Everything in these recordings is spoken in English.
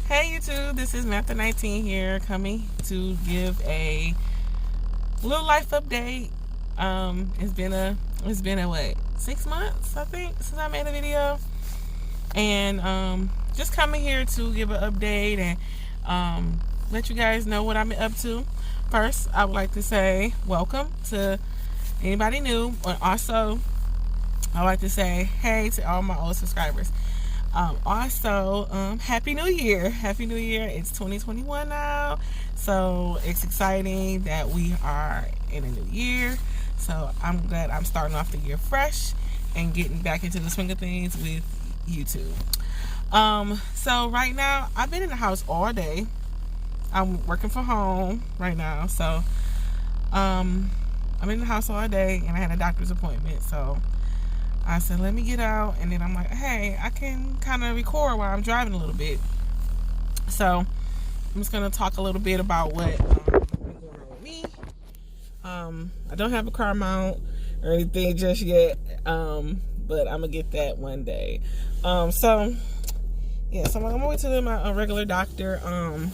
Hey YouTube, this is Matha19 here, coming to give a little life update. It's been a what, 6 months I think since I made a video, and just coming here to give an update and let you guys know what I'm up to. First, I would like to say welcome to anybody new, and also I would like to say hey to all my old subscribers. Happy New Year. Happy New Year. It's 2021 now. So it's exciting that we are in a new year. So I'm glad I'm starting off the year fresh and getting back into the swing of things with YouTube. So right now, I've been in the house all day. I'm working from home right now. So I'm in the house all day and I had a doctor's appointment. So I said, let me get out, and then I'm like, hey, I can kind of record while I'm driving a little bit. So I'm just going to talk a little bit about what's going on with me. I don't have a car mount or anything just yet, but I'm going to get that one day. So I'm on my way to my regular doctor.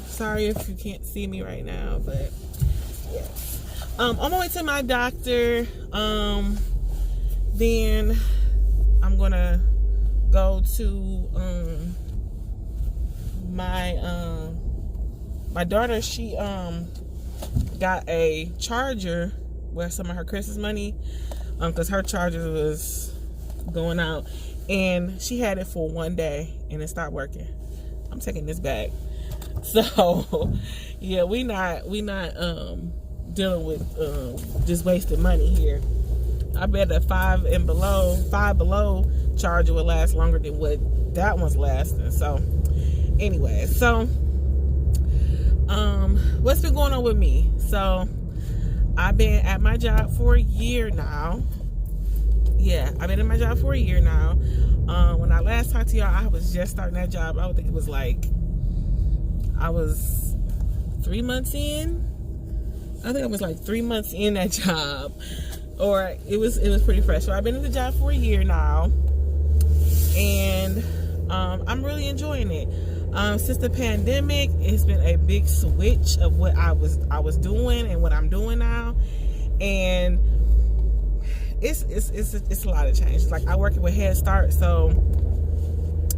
Sorry if you can't see me right now, but yeah. On my way to my doctor, then I'm gonna go to my daughter. She got a charger with some of her Christmas money, because her charger was going out, and she had it for one day and it stopped working. I'm taking this back. So yeah, we not dealing with just wasting money here. I bet a 5 below charger would last longer than what that one's lasting. So anyway, what's been going on with me? So I've been at my job for a year now. Yeah, I've been in my job for a year now. When I last talked to y'all, I was just starting that job. I would think it was like I was 3 months in. I think I was like 3 months in that job. Or it was pretty fresh. So I've been in the job for a year now, and I'm really enjoying it. Since the pandemic, it's been a big switch of what I was doing and what I'm doing now, and it's a lot of change. Like, I work with Head Start, so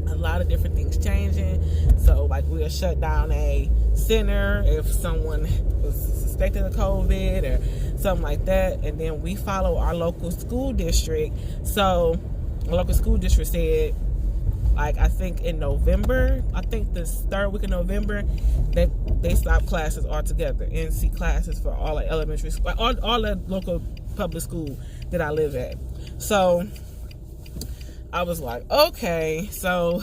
a lot of different things changing. So like, we'll shut down a center if someone was suspected of COVID or something like that, and then we follow our local school district. So our local school district said, like, I think in November, I think the third week of November, that they stopped classes altogether, NC classes for all the elementary school, all the local public school that I live at. So I was like, okay, so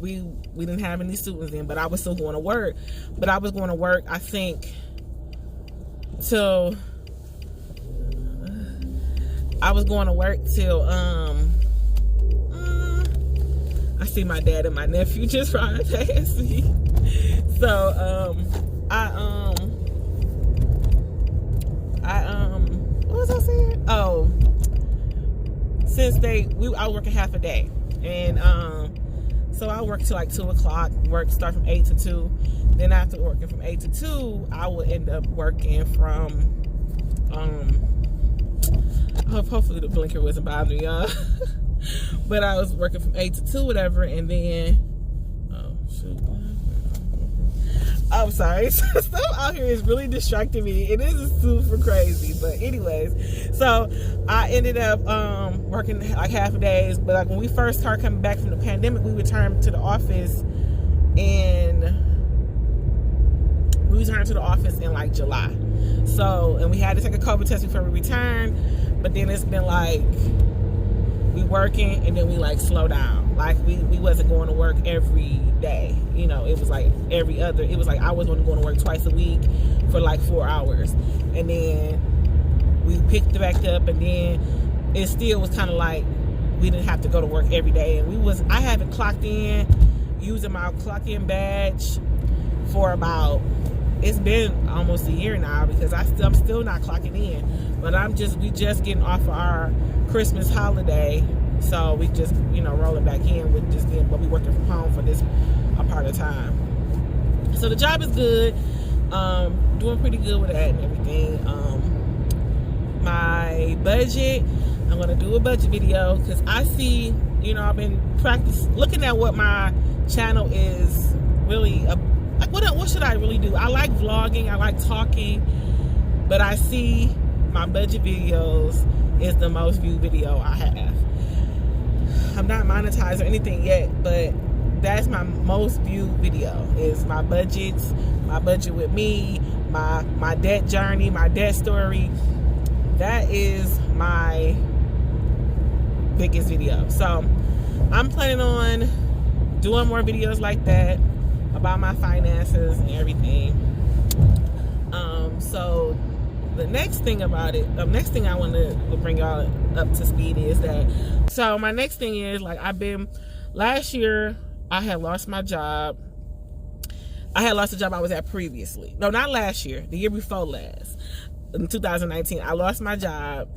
we didn't have any students in, but I was still going to work. But I was going to work, I think, till I see my dad and my nephew just riding past me. So what was I saying? Oh, since I was working half a day, and so I work till like 2 o'clock. Start from 8 to 2. Then after working from 8 to 2, I would end up working from hopefully the blinker wasn't bothering y'all. But I was working from 8 to 2, whatever, and then I'm sorry. Stuff out here is really distracting me. It is super crazy. But anyways, so I ended up working like half a days. But like, when we first started coming back from the pandemic, we returned to the office in like July. So, and we had to take a COVID test before we returned. But then it's been like, we working and then we like slow down. Like, we wasn't going to work every day. You know, it was like it was like I was only going to work twice a week for like 4 hours. And then we picked it back up, and then it still was kind of like we didn't have to go to work every day. And I haven't clocked in using my clock in badge for it's been almost a year now, because I'm still not clocking in. But we just getting off of our Christmas holiday, so we just rolling back in with just being, but we working from home for this a part of time. So the job is good. Doing pretty good with that and everything. My budget, I'm gonna do a budget video because I see, you know, I've been looking at what my channel is really like. What should I really do? I like vlogging, I like talking, but I see my budget videos is the most viewed video I have. I'm not monetized or anything yet, but that's my most viewed video, is my budget with me, my debt journey, my debt story. That is my biggest video. So I'm planning on doing more videos like that about my finances and everything. So the next thing I want to bring y'all up to speed is that, so my next thing is, like, last year I had lost my job. I had lost the job I was at previously. No, not last year, the year before last. In 2019, I lost my job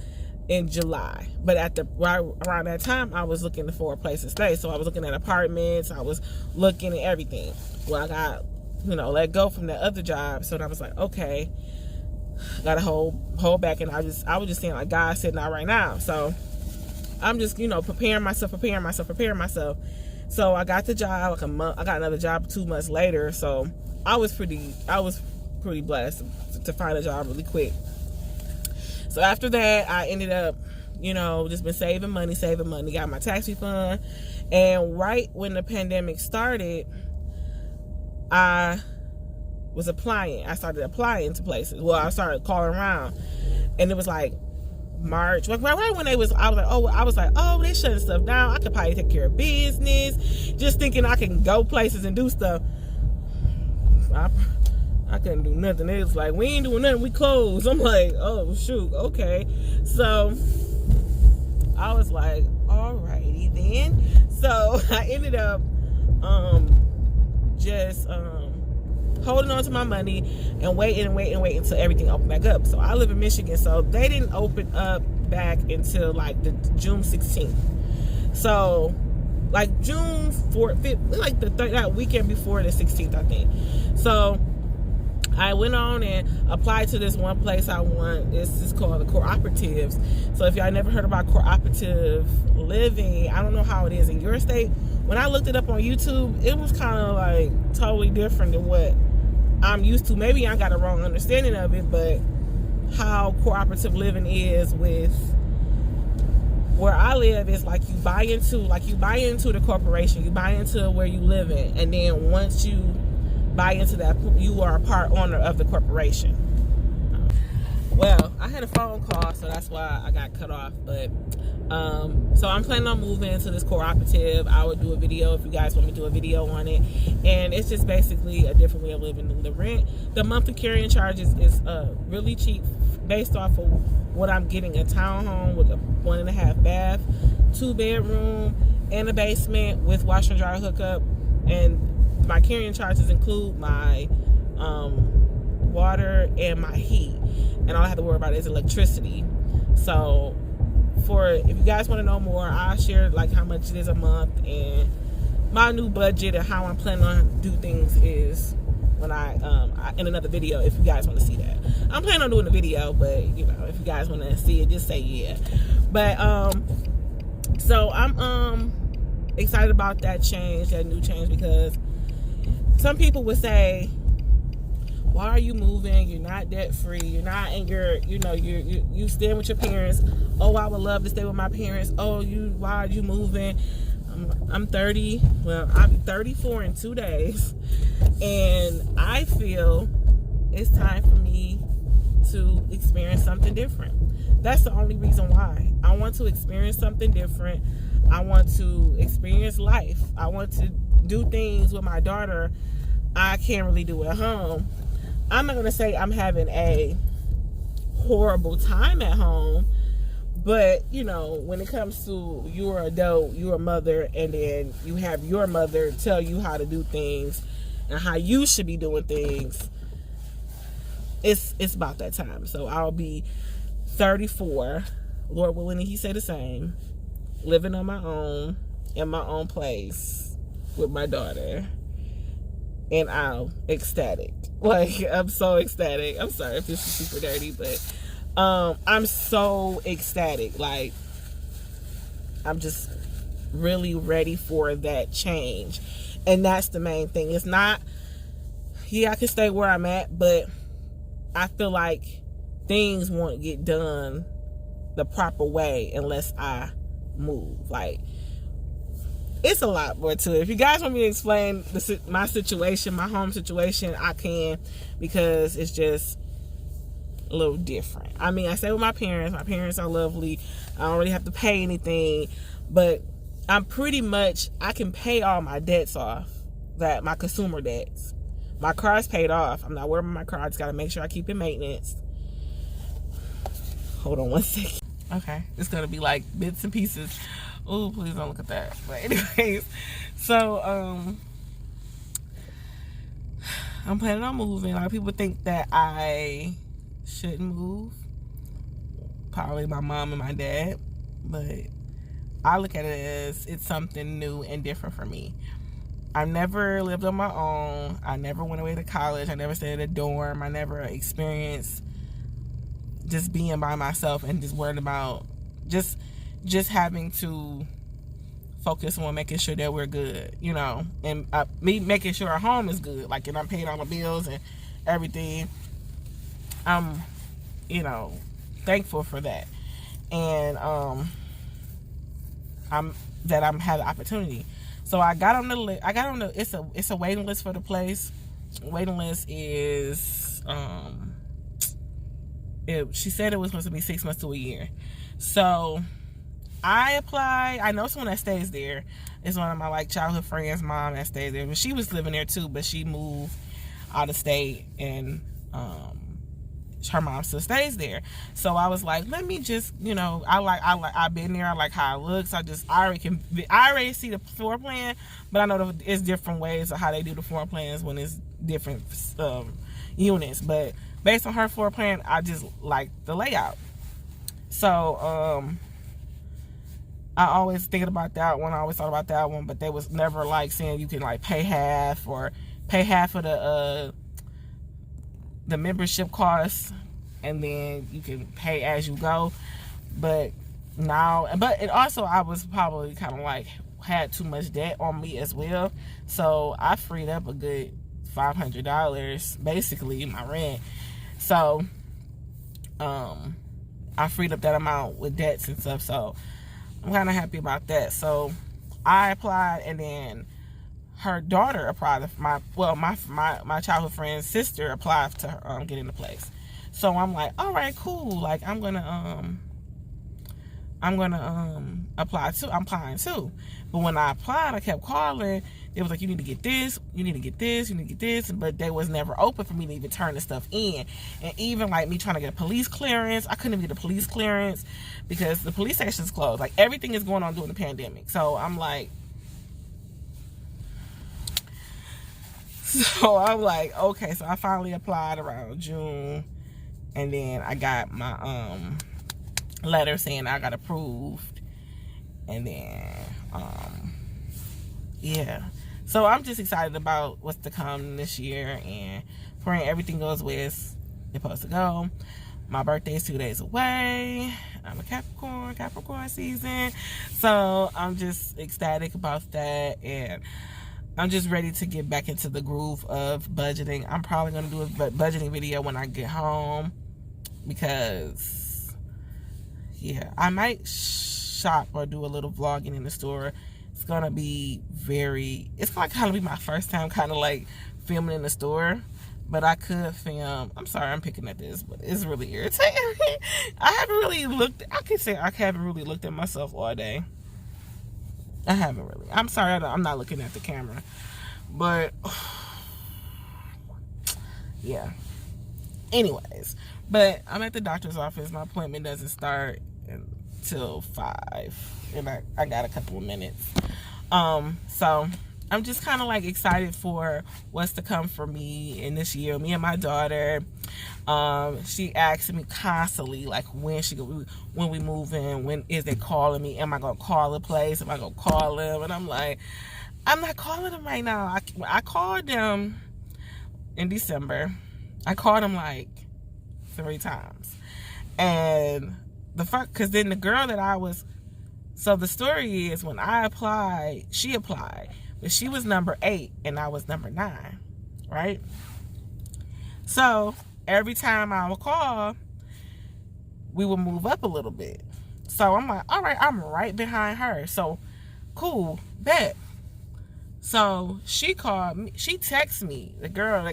in July. But around that time, I was looking for a place to stay. So I was looking at apartments. I was looking at everything. Well, I got, let go from that other job. So I was like, okay, got to hold back. And I was just saying, like, God's sitting out right now. So I'm just, preparing myself. So I got the job like a month. I got another job 2 months later. So I was pretty blessed to find a job really quick. So after that, I ended up, just been saving money, got my tax refund. And right when the pandemic started, I was applying. I started applying to places. Well, I started calling around, and it was like March, right when I was like, oh, they shutting stuff down. I could probably take care of business, just thinking I can go places and do stuff. I couldn't do nothing. It was like, we ain't doing nothing, we closed. I'm like, oh shoot, okay. So I was like, alrighty then. So I ended up just holding on to my money and waiting until everything opened back up. So I live in Michigan, so they didn't open up back until like the June 16th. So like June 4th, 5th, like that weekend before the 16th, I think. So I went on and applied to this one place I want. This is called the Cooperatives. So if y'all never heard about cooperative living, I don't know how it is in your state. When I looked it up on YouTube, it was kind of like totally different than what I'm used to. Maybe I got a wrong understanding of it, but how cooperative living is with where I live is like you buy into the corporation, you buy into where you live in, and then once you buy into that, you are a part owner of the corporation. Well, I had a phone call, so that's why I got cut off. But so I'm planning on moving into this cooperative. I would do a video if you guys want me to do a video on it. And it's just basically a different way of living. The rent, the monthly carrying charges is really cheap based off of what I'm getting. A townhome with a 1.5 bath, 2-bedroom, and a basement with washer and dryer hookup. And my carrying charges include my water and my heat, and all I have to worry about is electricity. So if you guys want to know more, I'll share like how much it is a month and my new budget and how I'm planning on do things is when I in another video. If you guys want to see that, I'm planning on doing a video, but if you guys want to see it, just say yeah. But so I'm excited about that new change, because some people would say, why are you moving? You're not debt free. You're not in you staying with your parents. Oh, I would love to stay with my parents. Oh, why are you moving? I'm 30. Well, I'm 34 in 2 days. And I feel it's time for me to experience something different. That's the only reason why. I want to experience something different. I want to experience life. I want to do things with my daughter I can't really do at home. I'm not going to say I'm having a horrible time at home, but, when it comes to you're an adult, you're a mother, and then you have your mother tell you how to do things and how you should be doing things, it's about that time. So I'll be 34, Lord willing, and He say the same, living on my own, in my own place with my daughter. and I'm ecstatic. Like, I'm so ecstatic. I'm sorry if this is super dirty, but I'm so ecstatic. Like, I'm just really ready for that change. And that's the main thing. It's not, yeah, I can stay where I'm at, but I feel like things won't get done the proper way unless I move. Like, it's a lot more to it. If you guys want me to explain my situation, my home situation, I can, because it's just a little different. I mean, I stay with my parents. My parents are lovely. I don't really have to pay anything, but I'm pretty much, I can pay all my debts off, that my consumer debts. My car's paid off. I'm not worried about my car. I just got to make sure I keep it maintenance. Hold on one second. Okay, it's going to be like bits and pieces. Oh, please don't look at that. But anyways, so I'm planning on moving. A lot of people think that I shouldn't move. Probably my mom and my dad. But I look at it as it's something new and different for me. I never lived on my own. I never went away to college. I never stayed in a dorm. I never experienced just being by myself and just worried about just having to focus on making sure that we're good, you know, and me making sure our home is good, like, and I'm paying all the bills and everything. I'm, you know, thankful for that, and I'm having the opportunity. So I got on the list. It's a waiting list for the place. Waiting list is she said it was supposed to be 6 months to a year. So I applied. I know someone that stays there. It's one of my childhood friends' mom that stays there. But she was living there too, but she moved out of state, and her mom still stays there. So I was like, let me just, you know, I've been there. I like how it looks. I already see the floor plan, but I know it's different ways of how they do the floor plans when it's different units. But based on her floor plan, I just like the layout. So I always thinking about that one. I always thought about that one, but they was never like saying you can like pay half of the membership costs, and then you can pay as you go. But it also, I was probably kind of like had too much debt on me as well. So I freed up a good $500 basically in my rent. So I freed up that amount with debts and stuff. So I'm kind of happy about that. So I applied, and then her daughter applied. My childhood friend's sister applied to get into place. So I'm like, all right, cool. Like, I'm gonna apply too. I'm applying too. But when I applied, I kept calling. It was like, you need to get this, you need to get this, you need to get this. But they was never open for me to even turn the stuff in. And even like me trying to get a police clearance, I couldn't even get a police clearance because the police station's closed. Like, everything is going on during the pandemic. So I'm like, okay. So I finally applied around June, and then I got my letter saying I got approved, and then yeah. So I'm just excited about what's to come this year, and praying everything goes where it's supposed to go. My birthday's 2 days away. I'm a Capricorn season. So I'm just ecstatic about that, and I'm just ready to get back into the groove of budgeting. I'm probably going to do a budgeting video when I get home, because, yeah, I might shop or do a little vlogging in the store. It's going to be it's going to kind of be my first time kind of like filming in the store, but I could film. I'm sorry I'm picking at this, but it's really irritating. I haven't really looked at myself all day. I haven't really. I'm sorry, I'm not looking at the camera. But, yeah. Anyways, but I'm at the doctor's office. My appointment doesn't start until 5. And I got a couple of minutes. So I'm just kind of like excited for what's to come for me in this year. Me and my daughter, she asks me constantly, like, when we move in, when is they calling me? Am I gonna call the place? Am I gonna call them? And I'm like, I'm not calling them right now. I called them in December. I called them like 3 times. And because then the girl that I was, so the story is when I applied, she applied, but she was number 8 and I was number 9, right? So every time I would call, we would move up a little bit. So I'm like, all right, I'm right behind her. So cool, bet. So she called me, she texted me, the girl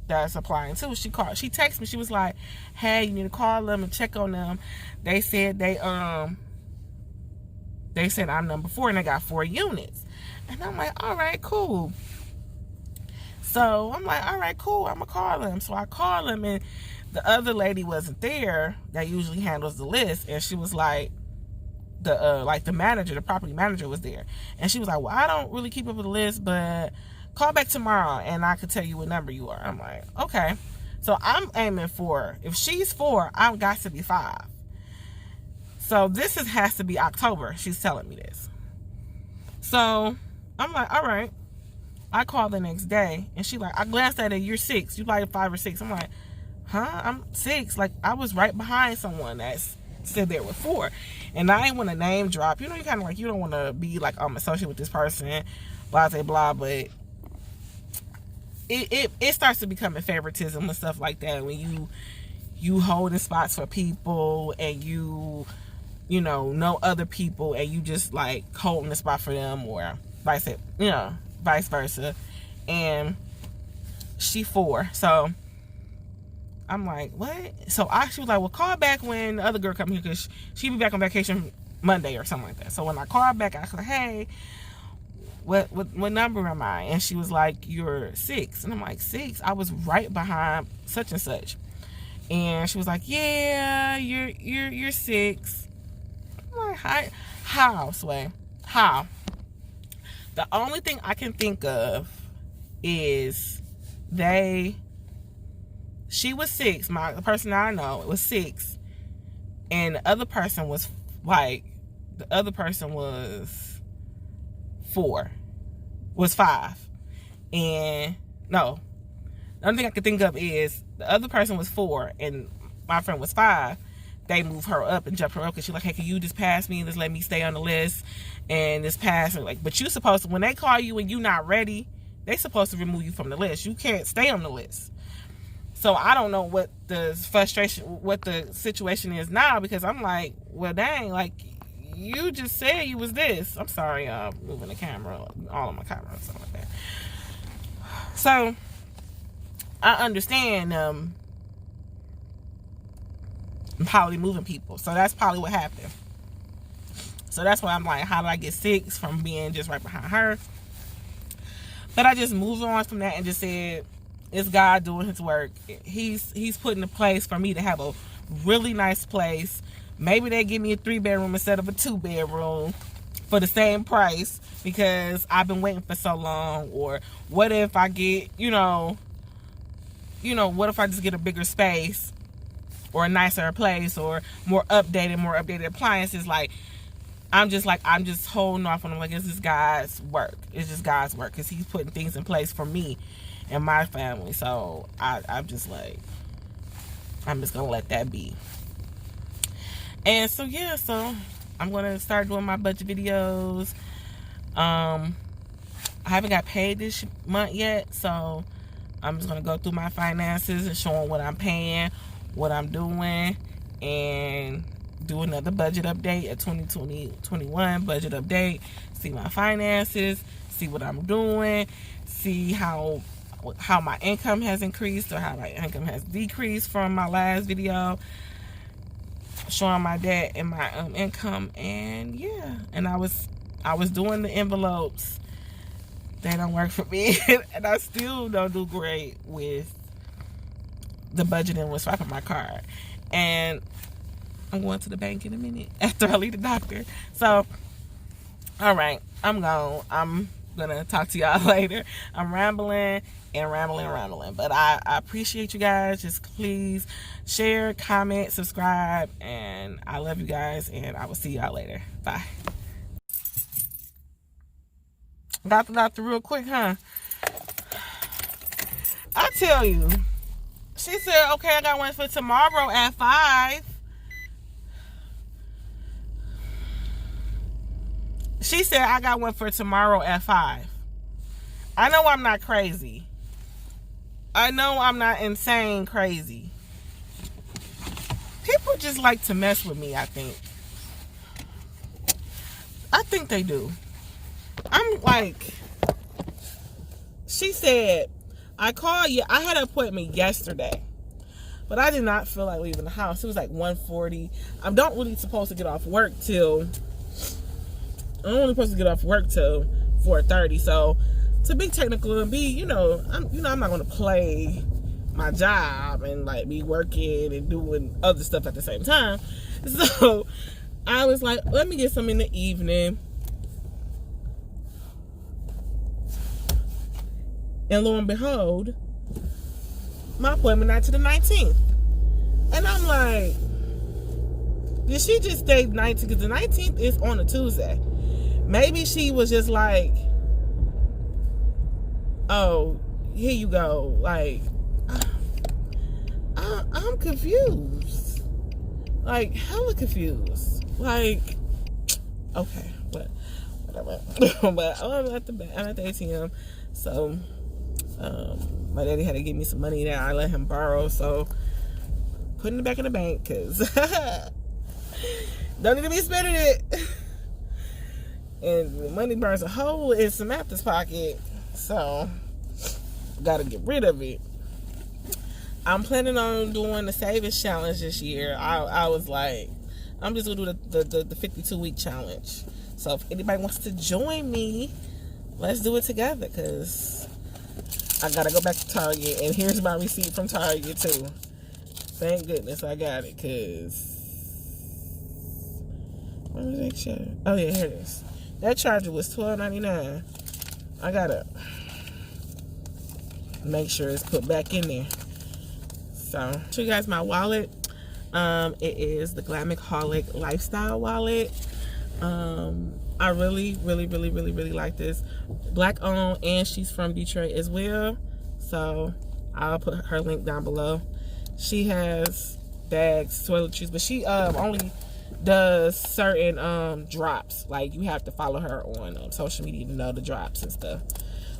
that's applying too, she texted me, she was like, hey, you need to call them and check on them. They said I'm number 4 and they got 4 units. And I'm like, all right, cool. So I'm like, all right, cool, I'm gonna call them. So I call them and the other lady wasn't there that usually handles the list, and she was like, the manager, the property manager was there, and she was like, well, I don't really keep up with the list, but call back tomorrow and I could tell you what number you are. I'm like, okay. So I'm aiming for, if she's 4, I've got to be 5. So this has to be October. She's telling me this. So I'm like, all right. I called the next day and she like, I glanced at it, you're 6. You like 5 or 6. I'm like, huh? I'm 6. Like, I was right behind someone that's said there with 4. And I ain't want to name drop. You know, you kind of like, you don't want to be like, I'm associated with this person, blah, blah, blah. But it starts to become a favoritism and stuff like that when you holding spots for people and you know other people and you just like holding the spot for them, or vice versa. And she 4, so I'm like, what? So she was like, well, call back when the other girl come here, because she be back on vacation Monday or something like that. So when I called back, I said, hey, what number am I? And she was like, you're 6. And I'm like, 6? I was right behind such and such. And she was like, yeah, you're 6. I'm like, how, Sway? How? The only thing I can think of is she was 6, the person I know was 6, and the other person was 5. And no, the only thing I can think of is the other person was 4 and my friend was 5. They moved her up and jumped her up because she's like, hey, can you just pass me? Just let me stay on the list and just pass me. Like, but you supposed to, when they call you and you not ready, they supposed to remove you from the list. You can't stay on the list. So I don't know what the situation is now, because I'm like, well, dang, like, you just said you was this. I'm sorry, moving the camera, all of my camera and stuff like that. So I understand probably moving people. So that's probably what happened. So that's why I'm like, how did I get 6 from being just right behind her? But I just moved on from that and just said, it's God doing his work. He's putting a place for me to have a really nice place. Maybe they give me a 3-bedroom instead of a 2-bedroom for the same price, because I've been waiting for so long. Or what if I get, what if I just get a bigger space or a nicer place or more updated appliances? Like, I'm just holding off on them. Like, it's just God's work. It's just God's work, because he's putting things in place for me and my family. So I'm just like, I'm just gonna let that be. And so yeah, so I'm gonna start doing my budget videos. I haven't got paid this month yet, so I'm just gonna go through my finances and showing what I'm paying, what I'm doing, and do another budget update, a 2020-21 budget update. See my finances, see what I'm doing, see how my income has increased or how my income has decreased from my last video, showing my debt and my income. And yeah, and I was doing the envelopes. They don't work for me. And I still don't do great with the budgeting with swiping my card. And I'm going to the bank in a minute after I leave the doctor. So, all right, I'm gone. I'm gonna talk to y'all later. I'm rambling. But I appreciate you guys. Just please share, comment, subscribe, and I love you guys, and I will see y'all later. Bye. Got the doctor real quick, huh? I tell you. She said, okay, I got one for tomorrow at 5. She said, I got one for tomorrow at 5. I know I'm not crazy. I know I'm not insane crazy. People just like to mess with me, I think. I think they do. I'm like, she said, I called you. I had an appointment yesterday, but I did not feel like leaving the house. It was like 1:40. I'm not really supposed to get off work till, I'm only supposed to get off work till 4:30. So to be technical and be, I'm not going to play my job and like be working and doing other stuff at the same time. So I was like, let me get some in the evening. And lo and behold, my appointment not to the 19th. And I'm like, did she just stay 19th? Because the 19th is on a Tuesday. Maybe she was just like, oh, here you go. Like, I'm confused. Like, hella confused. Like, okay, whatever. But I'm at the ATM. So, my daddy had to give me some money that I let him borrow. So, putting it back in the bank because don't need to be spending it. And the money burns a hole in Samantha's pocket. So, gotta get rid of it. I'm planning on doing the savings challenge this year. I was like, I'm just gonna do the 52-week challenge. So if anybody wants to join me, let's do it together because I gotta go back to Target. And here's my receipt from Target too. Thank goodness I got it because where was that charger? Oh yeah, here it is. That charger was $12.99. I gotta make sure it's put back in there. So, show you guys my wallet. It is the Glamaholic Lifestyle wallet. I really like this. Black owned, and she's from Detroit as well. So, I'll put her link down below. She has bags, toiletries, but she only does certain drops. Like, you have to follow her on social media to know the drops and stuff.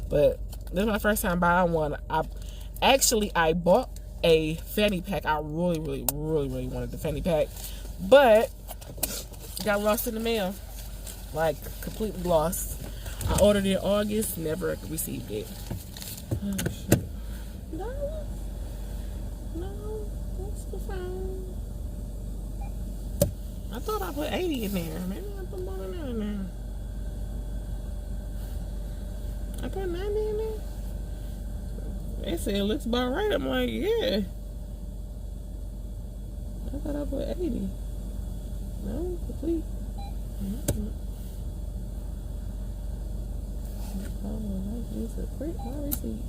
But this is my first time buying one. I bought a fanny pack. I really wanted the fanny pack, but got lost in the mail. Like, completely lost. I ordered it in August, never received it. Oh shit. No, that's the phone. I thought I put 80 in there. Maybe I put more than that in there. I put 90 in there. They said it looks about right. I'm like, yeah. I thought I put 80. No, complete. Oh, these are quick. My receipt.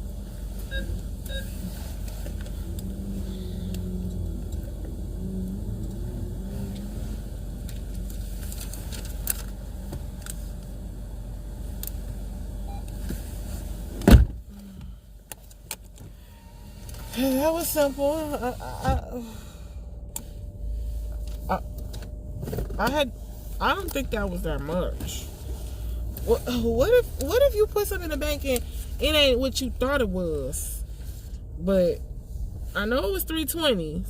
That was simple. I don't think that was that much. What if you put something in the bank and it ain't what you thought it was? But I know it was 320s,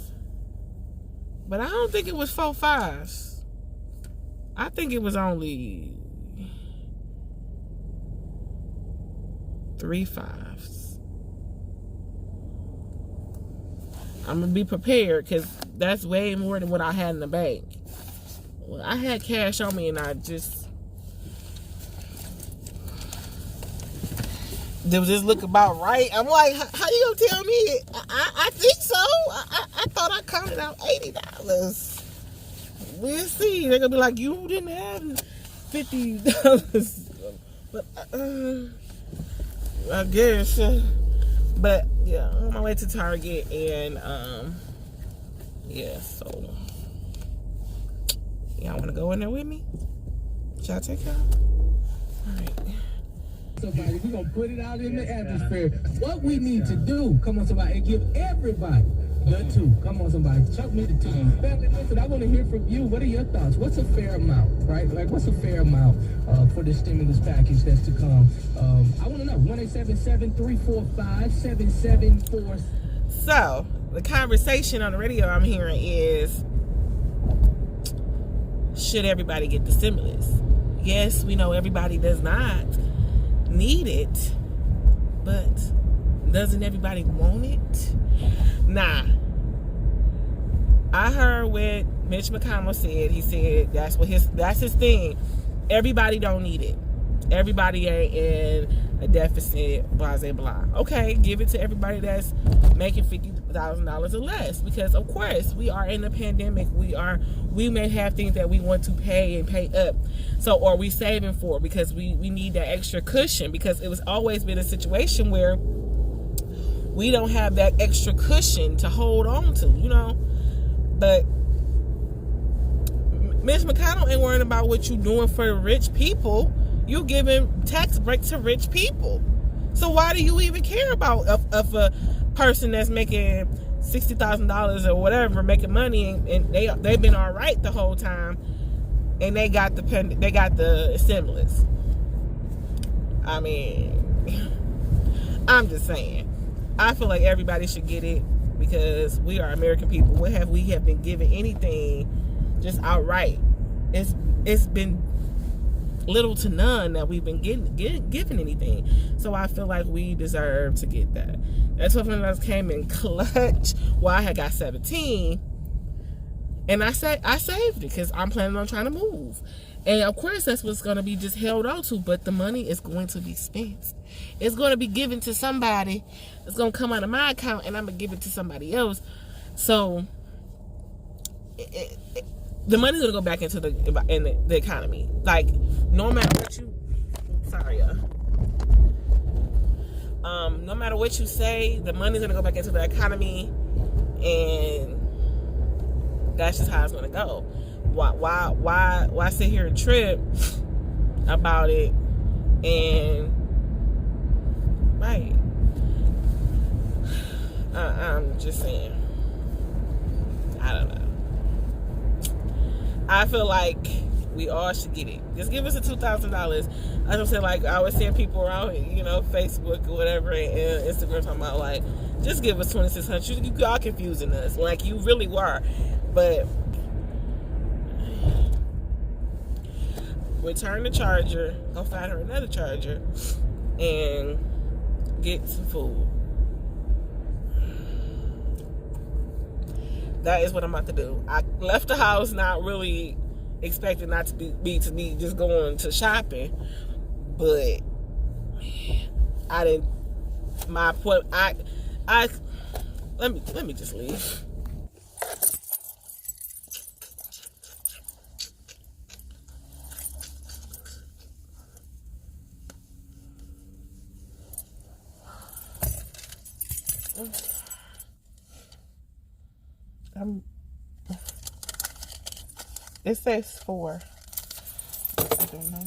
but I don't think it was 4 5s. I think it was only 3 5s. I'm gonna be prepared because that's way more than what I had in the bank. Well, I had cash on me and I just look about right. I'm like, how you gonna tell me? I think so. I thought I counted out $80. We'll see. They're gonna be like, you didn't have $50. But I guess. But yeah, I'm on my way to Target and yeah, so y'all wanna go in there with me? Shall I take y'all? Alright. somebody. We're going to put it out in the atmosphere. What we need to do, come on, somebody, and give everybody the two. Come on, somebody. Chuck me the two. Family, listen, I want to hear from you. What are your thoughts? What's a fair amount, right? Like, what's a fair amount for the stimulus package that's to come? I want to know. 1-877-345-7746. So, the conversation on the radio I'm hearing is, should everybody get the stimulus? Yes, we know everybody does not need it, but doesn't everybody want it? Nah. I heard what Mitch McConnell said. He said that's his thing. Everybody don't need it. Everybody ain't in a deficit, blah, blah, blah. Okay, give it to everybody that's making $50,000 or less, because of course we are in a pandemic. We may have things that we want to pay and pay up, or we saving for, because we need that extra cushion, because it was always been a situation where we don't have that extra cushion to hold on to, but Mitch McConnell ain't worrying about what you doing for the rich people. You giving tax breaks to rich people. So why do you even care about if a person that's making $60,000 or whatever making money and they've been all right the whole time and they got the stimulus? I mean, I'm just saying. I feel like everybody should get it because we are American people. We have been given anything just outright? It's been little to none that we've been given anything. So I feel like we deserve to get that. That's what when I came in clutch. Well, I had got 17, and I saved it because I'm planning on trying to move. And of course, that's what's going to be just held on to. But the money is going to be spent. It's going to be given to somebody. It's going to come out of my account, and I'm going to give it to somebody else. So the money's going to go back into the economy. Like, no matter what you... Sorry, no matter what you say, the money's going to go back into the economy. And that's just how it's going to go. Why sit here and trip about it? And right, I'm just saying, I don't know. I feel like we all should get it. Just give us a $2,000. As I'm saying, like I was seeing people around, Facebook or whatever, and Instagram talking about like, just give us $2,600. You all confusing us, like you really were, but. Return the charger, go find her another charger, and get some food. That is what I'm about to do. I left the house not really expecting not to be just going to shopping, but I didn't. My point. Let me just leave. It says 4. I don't know.